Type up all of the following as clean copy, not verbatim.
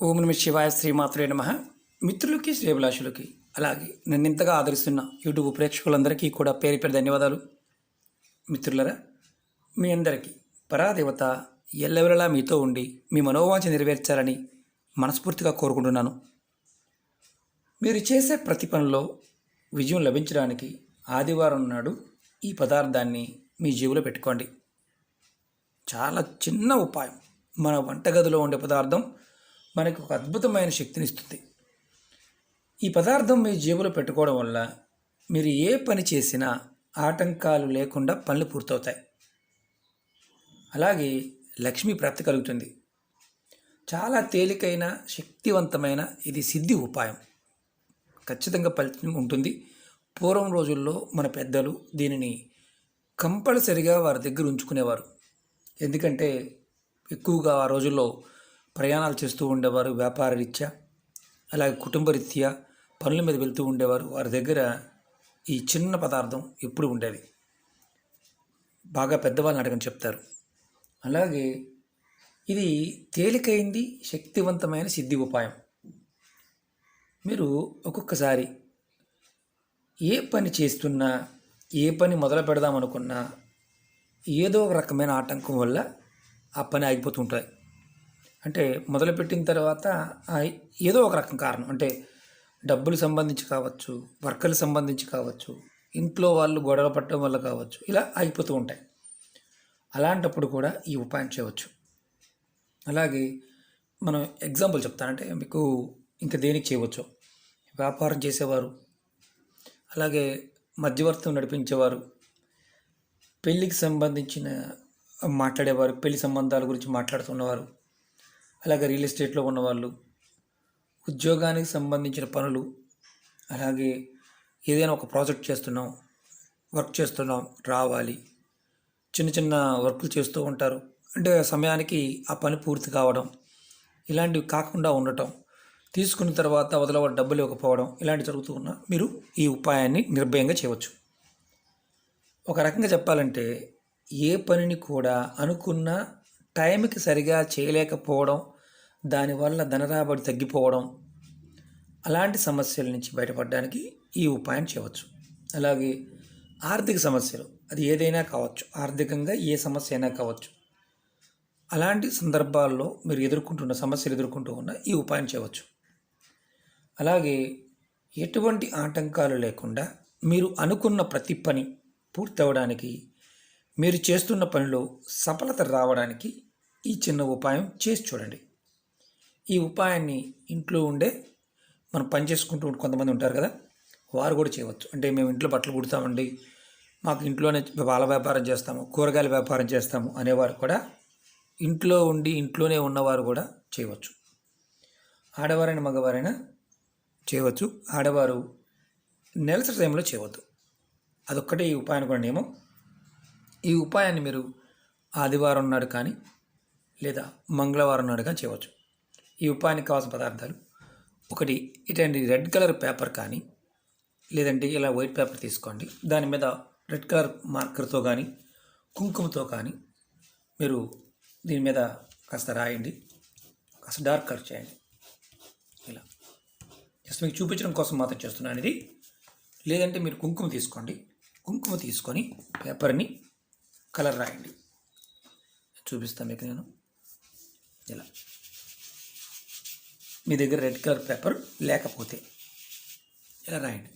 ఓం నమ శివాయ శ్రీమాత్రే నమ. మిత్రులకి శ్రేభిలాషులకి అలాగే నన్ను ఇంతగా ఆదరిస్తున్న యూట్యూబ్ ప్రేక్షకులందరికీ కూడా పేరు పేరు ధన్యవాదాలు. మిత్రులరా, మీ అందరికీ పరాదేవత ఎల్లవెల్లలా మీతో ఉండి మీ మనోవాంఛ నెరవేర్చాలని మనస్ఫూర్తిగా కోరుకుంటున్నాను. మీరు చేసే ప్రతి పనిలో విజయం లభించడానికి ఆదివారం నాడు ఈ పదార్థాన్ని మీ జేబులో పెట్టుకోండి. చాలా చిన్న ఉపాయం. మన వంటగదిలో ఉండే పదార్థం మనకు ఒక అద్భుతమైన శక్తిని ఇస్తుంది. ఈ పదార్థం మీ జేబులో పెట్టుకోవడం వల్ల మీరు ఏ పని చేసినా ఆటంకాలు లేకుండా పనులు పూర్తవుతాయి. అలాగే లక్ష్మీ ప్రాప్తి కలుగుతుంది. చాలా తేలికైన శక్తివంతమైన ఇది సిద్ధి ఉపాయం. ఖచ్చితంగా ఫలితం ఉంటుంది. పూర్వం రోజుల్లో మన పెద్దలు దీనిని కంపల్సరిగా వారి దగ్గర ఉంచుకునేవారు. ఎందుకంటే ఎక్కువగా ఆ రోజుల్లో ప్రయాణాలు చేస్తూ ఉండేవారు. వ్యాపార రీత్యా అలాగే కుటుంబ రీత్యా పనుల మీద వెళ్తూ ఉండేవారు. వారి దగ్గర ఈ చిన్న పదార్థం ఎప్పుడు ఉండేది. బాగా పెద్దవాళ్ళని అడగని చెప్తారు. అలాగే ఇది తేలికైంది, శక్తివంతమైన సిద్ధి ఉపాయం. మీరు ఒక్కొక్కసారి ఏ పని చేస్తున్నా, ఏ పని మొదలు పెడదామనుకున్నా ఏదో ఒక రకమైన ఆటంకం వల్ల ఆ పని ఆగిపోతుంటాయి. అంటే మొదలుపెట్టిన తర్వాత ఏదో ఒక రకం కారణం, అంటే డబ్బులు సంబంధించి కావచ్చు, వర్కర్లు సంబంధించి కావచ్చు, ఇంట్లో వాళ్ళు గొడవ పట్టడం వల్ల కావచ్చు, ఇలా ఆగిపోతూ ఉంటాయి. అలాంటప్పుడు కూడా ఈ ఉపాయం చేయవచ్చు. అలాగే మనం ఎగ్జాంపుల్ చెప్తానంటే మీకు ఇంకా దేనికి చేయవచ్చు. వ్యాపారం చేసేవారు, అలాగే మధ్యవర్తం నడిపించేవారు, పెళ్ళికి సంబంధించిన మాట్లాడేవారు, పెళ్లి సంబంధాల గురించి మాట్లాడుతున్నవారు, అలాగే రియల్ ఎస్టేట్లో ఉన్నవాళ్ళు, ఉద్యోగానికి సంబంధించిన పనులు, అలాగే ఏదైనా ఒక ప్రాజెక్ట్ చేస్తున్నాం, వర్క్ చేస్తున్నాం, రావాలి, చిన్న చిన్న వర్కులు చేస్తూ ఉంటారు. అంటే సమయానికి ఆ పని పూర్తి కావడం, ఇలాంటివి కాకుండా ఉండటం, తీసుకున్న తర్వాత వదలవ డబ్బులు ఇవ్వకపోవడం, ఇలాంటివి జరుగుతూ ఉన్నా మీరు ఈ ఉపాయాన్ని నిర్భయంగా చేయవచ్చు. ఒక రకంగా చెప్పాలంటే ఏ పనిని కూడా అనుకున్న టైంకి సరిగా చేయలేకపోవడం, దానివల్ల ధనరాబడి తగ్గిపోవడం, అలాంటి సమస్యల నుంచి బయటపడడానికి ఈ ఉపాయం చేయవచ్చు. అలాగే ఆర్థిక సమస్యలు, అది ఏదైనా కావచ్చు, ఆర్థికంగా ఏ సమస్య అయినా కావచ్చు, అలాంటి సందర్భాల్లో మీరు ఎదుర్కొంటున్న సమస్యలు ఎదుర్కొంటూ ఉన్న ఈ ఉపాయం చేయవచ్చు. అలాగే ఎటువంటి ఆటంకాలు లేకుండా మీరు అనుకున్న ప్రతి పని పూర్తవడానికి, మీరు చేస్తున్న పనిలో సఫలత రావడానికి ఈ చిన్న ఉపాయం చేసి చూడండి. ఈ ఉపాయాన్ని ఇంట్లో ఉండే మనం పని చేసుకుంటూ కొంతమంది ఉంటారు కదా, వారు కూడా చేయవచ్చు. అంటే మేము ఇంట్లో బట్టలు కుడతామండి, మాకు ఇంట్లోనే పాల వ్యాపారం చేస్తాము, కూరగాయల వ్యాపారం చేస్తాము అనేవారు కూడా, ఇంట్లో ఉండి ఇంట్లోనే ఉన్నవారు కూడా చేయవచ్చు. ఆడవారైనా మగవారైనా చేయవచ్చు. ఆడవారు నెలసరి టైంలో చేయవద్దు. అదొక్కటే ఈ ఉపాయానికి కూడా నియమం. ఈ ఉపాయాన్ని మీరు ఆదివారం నాడు కానీ లేదా మంగళవారం నాడు కానీ చేయవచ్చు. ఈ ఉపాయానికి కావాల్సిన పదార్థాలు: ఒకటి ఇటువంటి రెడ్ కలర్ పేపర్ కానీ, లేదంటే ఇలా వైట్ పేపర్ తీసుకోండి. దాని మీద రెడ్ కలర్ మార్కర్తో కానీ కుంకుమతో కానీ మీరు దీని మీద కాస్త రాయండి, కాస్త డార్క్ కలర్ చేయండి. ఇలా జస్ట్ మీకు చూపించడం కోసం మాత్రం చేస్తున్నాను ఇది. లేదంటే మీరు కుంకుమ తీసుకోండి, కుంకుమ తీసుకొని పేపర్ని కలర్ రాయండి. చూపిస్తాను మీకు నేను. ఇలా మీ దగ్గర రెడ్ కలర్ పేపర్ లేకపోతే ఇలా రాయండి.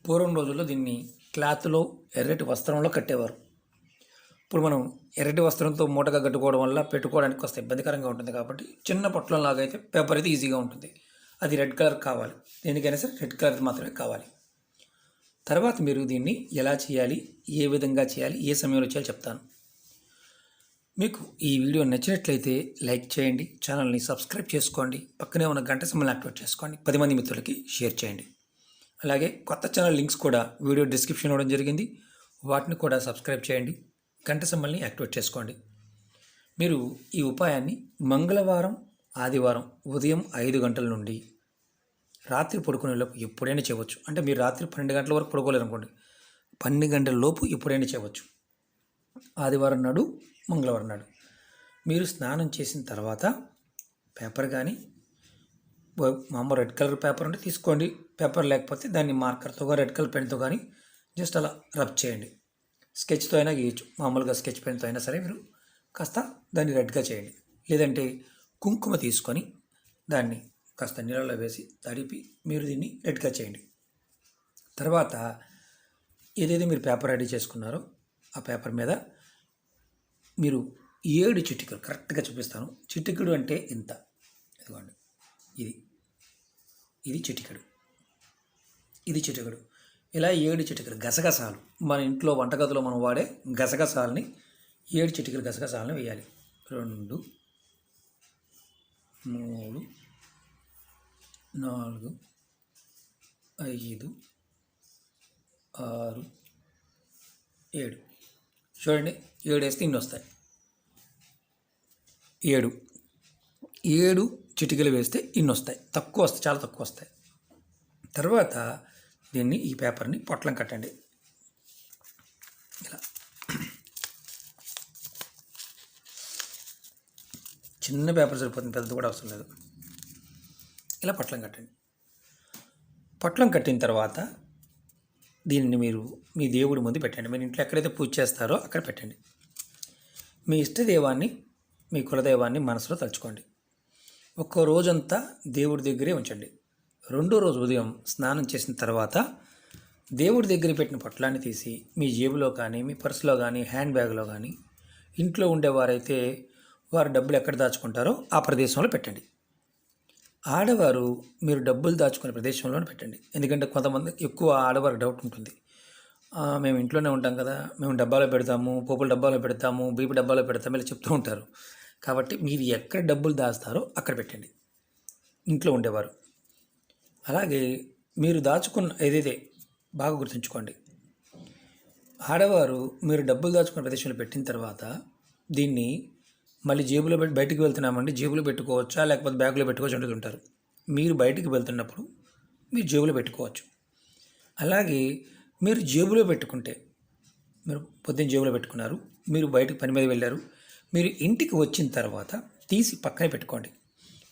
పూర్వం రోజుల్లో దీన్ని క్లాత్లో ఎర్రటి వస్త్రంలో కట్టేవారు. ఇప్పుడు మనం ఎర్రటి వస్త్రంతో మూటగా కట్టుకోవడం వల్ల పెట్టుకోవడానికి కొంత ఇబ్బందికరంగా ఉంటుంది. కాబట్టి చిన్న పొట్లంలాగా అయితే పేపర్ అయితే ఈజీగా ఉంటుంది. అది రెడ్ కలర్ కావాలి, దేనికైనా సరే రెడ్ కలర్ మాత్రమే కావాలి. తర్వాత మీరు దీన్ని ఎలా చేయాలి, ఏ విధంగా చేయాలి, ఏ సమయంలో చేయాలి చెప్తాను. మీకు ఈ వీడియో నచ్చినట్లయితే లైక్ చేయండి, ఛానల్ని సబ్స్క్రైబ్ చేసుకోండి, పక్కనే ఉన్న గంట సింబల్ని యాక్టివేట్ చేసుకోండి, 10 మంది మిత్రులకి షేర్ చేయండి. అలాగే కొత్త ఛానల్ లింక్స్ కూడా వీడియో డిస్క్రిప్షన్ ఇవ్వడం జరిగింది, వాటిని కూడా సబ్స్క్రైబ్ చేయండి, గంట సింబల్ని యాక్టివేట్ చేసుకోండి. మీరు ఈ ఉపాయాన్ని మంగళవారం, ఆదివారం ఉదయం 5 గంటల నుండి రాత్రి పడుకునేలోపు ఎప్పుడైనా చేయవచ్చు. అంటే మీరు రాత్రి 12 గంటల వరకు పడుకోలేరు అనుకోండి, 12 గంటల లోపు ఎప్పుడైనా చేయవచ్చు. ఆదివారం నాడు, మంగళవారం నాడు. మీరు స్నానం చేసిన తర్వాత పేపర్ కానీ మామూలు రెడ్ కలర్ పేపర్ ఉంటే తీసుకోండి, పేపర్ లేకపోతే దాన్ని మార్కర్తో రెడ్ కలర్ పెన్తో కానీ జస్ట్ అలా రబ్ చేయండి. స్కెచ్తో అయినా గీయచ్చు, మామూలుగా స్కెచ్ పెన్తో అయినా సరే మీరు కాస్త దాన్ని రెడ్గా చేయండి. లేదంటే కుంకుమ తీసుకొని దాన్ని కాస్త నీళ్ళలో వేసి తడిపి మీరు దీన్ని రెడ్గా చేయండి. తర్వాత ఏదైతే మీరు పేపర్ రెడీ చేసుకున్నారో ఆ పేపర్ మీద మీరు 7 చిటికలు కరెక్ట్గా చూపిస్తాను. చిటికెడు అంటే ఇంత, ఇదిగోండి, ఇది చిటికెడు, ఇది చిటికెడు, ఇలా 7 చిటికలు గసగసాలు, మన ఇంట్లో వంటగదిలో మనం వాడే గసగసాలని 7 చిటికలు గసగసాలను వేయాలి. 2, 3, 4, 5, 6, 7. చూడండి, 7 వేస్తే ఇన్ని వస్తాయి. 7 చిటికలు వేస్తే ఇన్ని వస్తాయి. తక్కువ వస్తాయి, చాలా తక్కువ వస్తాయి. తర్వాత దీన్ని, ఈ పేపర్ని పొట్లం కట్టండి. ఇలా చిన్న పేపర్ సరిపోతుంది, పెద్దది కూడా అవసరం లేదు. ఇలా పొట్లం కట్టండి. పొట్లం కట్టిన తర్వాత దీనిని మీరు మీ దేవుడి ముందు పెట్టండి. మీరు ఇంట్లో ఎక్కడైతే పూజ చేస్తారో అక్కడ పెట్టండి. మీ ఇష్టదైవాన్ని, మీ కులదైవాన్ని మనసులో తలుచుకోండి. ఒక్కో రోజంతా దేవుడి దగ్గరే ఉంచండి. 2వ రోజు ఉదయం స్నానం చేసిన తర్వాత దేవుడి దగ్గర పెట్టిన పొట్లాన్ని తీసి మీ జేబులో కానీ, మీ పర్సులో కానీ, హ్యాండ్ బ్యాగ్లో కానీ, ఇంట్లో ఉండేవారైతే వారు డబ్బులు ఎక్కడ దాచుకుంటారో ఆ ప్రదేశంలో పెట్టండి. ఆడవారు మీరు డబ్బులు దాచుకునే ప్రదేశంలోనే పెట్టండి. ఎందుకంటే కొంతమంది ఎక్కువ ఆడవారికి డౌట్ ఉంటుంది, మేము ఇంట్లోనే ఉంటాం కదా, మేము డబ్బాలో పెడతాము, పోపుల డబ్బాలో పెడతాము, బీపీ డబ్బాలో పెడతాము, ఇలా చెప్తూ ఉంటారు. కాబట్టి మీరు ఎక్కడ డబ్బులు దాస్తారో అక్కడ పెట్టండి, ఇంట్లో ఉండేవారు. అలాగే మీరు దాచుకున్న ఏదైతే బాగా గుర్తుంచుకోండి, ఆడవారు మీరు డబ్బులు దాచుకున్న ప్రదేశంలో పెట్టిన తర్వాత దీన్ని మళ్ళీ జేబులో పెట్టి బయటికి వెళ్తున్నామండి, జేబులో పెట్టుకోవచ్చా లేకపోతే బ్యాగులో పెట్టుకోవచ్చు అంటుంటారు. మీరు బయటికి వెళ్తున్నప్పుడు మీరు జేబులో పెట్టుకోవచ్చు. అలాగే మీరు జేబులో పెట్టుకుంటే, మీరు పొద్దున్న జేబులో పెట్టుకున్నారు, మీరు బయటకు పని మీద వెళ్ళారు, మీరు ఇంటికి వచ్చిన తర్వాత తీసి పక్కనే పెట్టుకోండి.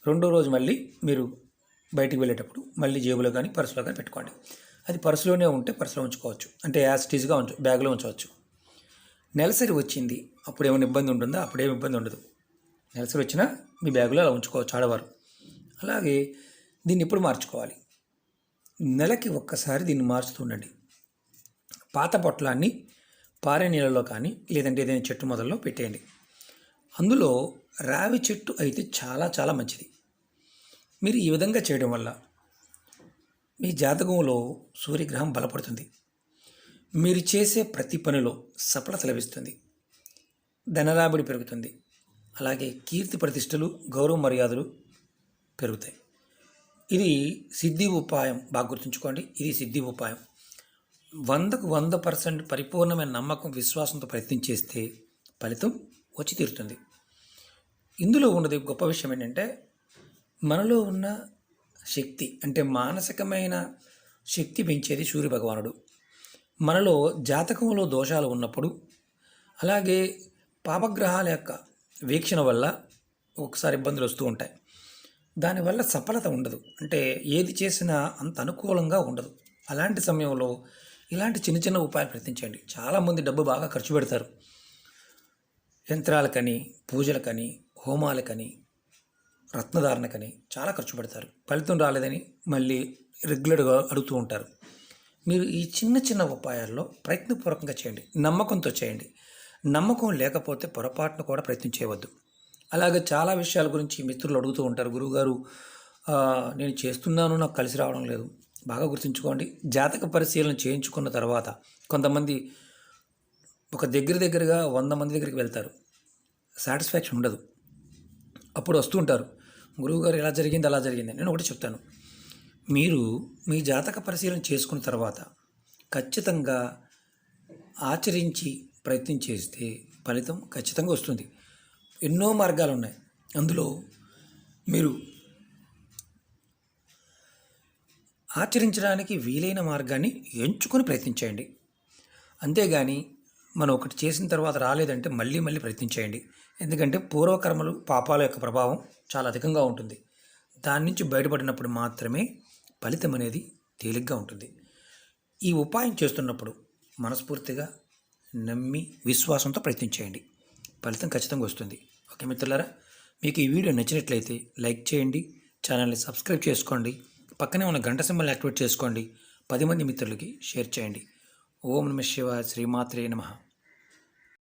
2వ రోజు మళ్ళీ మీరు బయటికి వెళ్ళేటప్పుడు మళ్ళీ జేబులో కానీ పర్సులో కానీ పెట్టుకోండి. అది పర్సులోనే ఉంటే పర్సులో ఉంచుకోవచ్చు, అంటే యాజ్ ఇట్ ఈజ్గా బ్యాగ్లో ఉంచవచ్చు. నెలసరి వచ్చింది, అప్పుడు ఏమైనా ఇబ్బంది ఉంటుందా? అప్పుడేమి ఇబ్బంది ఉండదు. నెలసరి వచ్చినా మీ బ్యాగులో అలా ఉంచుకోవచ్చు ఆడవారు. అలాగే దీన్ని ఎప్పుడు మార్చుకోవాలి? నెలకి ఒక్కసారి దీన్ని మారుస్తూ ఉండండి. పాత పొట్లాన్ని పారే నీళ్ళలో కానీ లేదంటే ఏదైనా చెట్టు మొదల్లో పెట్టేయండి. అందులో రావి చెట్టు అయితే చాలా చాలా మంచిది. మీరు ఈ విధంగా చేయడం వల్ల మీ జాతకంలో సూర్యగ్రహం బలపడుతుంది. మీరు చేసే ప్రతి పనిలో సఫలత లభిస్తుంది, ధనరాబడి పెరుగుతుంది. అలాగే కీర్తి ప్రతిష్టలు, గౌరవ మర్యాదలు పెరుగుతాయి. ఇది సిద్ధి ఉపాయం, బాగా గుర్తుంచుకోండి. ఇది సిద్ధి ఉపాయం. 100కు 100% పరిపూర్ణమైన నమ్మకం, విశ్వాసంతో ప్రయత్నం చేస్తే ఫలితం వచ్చి తీరుతుంది. ఇందులో ఉన్నది గొప్ప విషయం ఏంటంటే, మనలో ఉన్న శక్తి, అంటే మానసికమైన శక్తి పెంచేది సూర్యభగవానుడు. మనలో జాతకంలో దోషాలు ఉన్నప్పుడు, అలాగే పాపగ్రహాల యొక్క వీక్షణ వల్ల ఒకసారి ఇబ్బందులు వస్తూ ఉంటాయి. దానివల్ల సఫలత ఉండదు, అంటే ఏది చేసినా అంత అనుకూలంగా ఉండదు. అలాంటి సమయంలో ఇలాంటి చిన్న చిన్న ఉపాయాలు ప్రయత్నించండి. చాలామంది డబ్బు బాగా ఖర్చు పెడతారు, యంత్రాలకని, పూజలకని, హోమాలకని, రత్నధారణకని చాలా ఖర్చు పెడతారు. ఫలితం రాలేదని మళ్ళీ రెగ్యులర్గా అడుగుతూ ఉంటారు. మీరు ఈ చిన్న చిన్న ఉపాయాల్లో ప్రయత్నపూర్వకంగా చేయండి, నమ్మకంతో చేయండి. నమ్మకం లేకపోతే పొరపాటును కూడా ప్రయత్నం చేయవద్దు. అలాగే చాలా విషయాల గురించి మిత్రులు అడుగుతూ ఉంటారు, గురువుగారు నేను చేస్తున్నాను, నాకు కలిసి రావడం లేదు. బాగా గుర్తుంచుకోండి, జాతక పరిశీలన చేయించుకున్న తర్వాత కొంతమంది ఒక దగ్గరగా 100 మంది దగ్గరికి వెళ్తారు, సాటిస్ఫాక్షన్ ఉండదు. అప్పుడు వస్తుంటారు, గురువుగారు ఇలా జరిగింది అలా జరిగింది. నేను ఒకటి చెప్తాను, మీరు మీ జాతక పరిశీలన చేసుకున్న తర్వాత ఖచ్చితంగా ఆచరించి ప్రయత్నం చేస్తే ఫలితం ఖచ్చితంగా వస్తుంది. ఎన్నో మార్గాలు ఉన్నాయి, అందులో మీరు ఆచరించడానికి వీలైన మార్గాన్ని ఎంచుకొని ప్రయత్నించండి. అంతేగాని మనం ఒకటి చేసిన తర్వాత రాలేదంటే మళ్ళీ మళ్ళీ ప్రయత్నించేయండి. ఎందుకంటే పూర్వకర్మలు పాపాల యొక్క ప్రభావం చాలా అధికంగా ఉంటుంది. దాని నుంచి బయటపడినప్పుడు మాత్రమే ఫలితం అనేది తేలిగ్గా ఉంటుంది. ఈ ఉపాయం చేస్తున్నప్పుడు మనస్ఫూర్తిగా నమ్మి విశ్వాసంతో ప్రయత్నించేయండి. ఫలితం ఖచ్చితంగా వస్తుంది. ఓకే మిత్రులారా, మీకు ఈ వీడియో నచ్చినట్లయితే లైక్ చేయండి, ఛానల్ని సబ్స్క్రైబ్ చేసుకోండి, పక్కనే ఉన్న గంట సింబల్ యాక్టివేట్ చేసుకోండి, 10 మంది మిత్రులకి షేర్ చేయండి. ఓం నమః శివాయ, శ్రీమాత్రే నమః.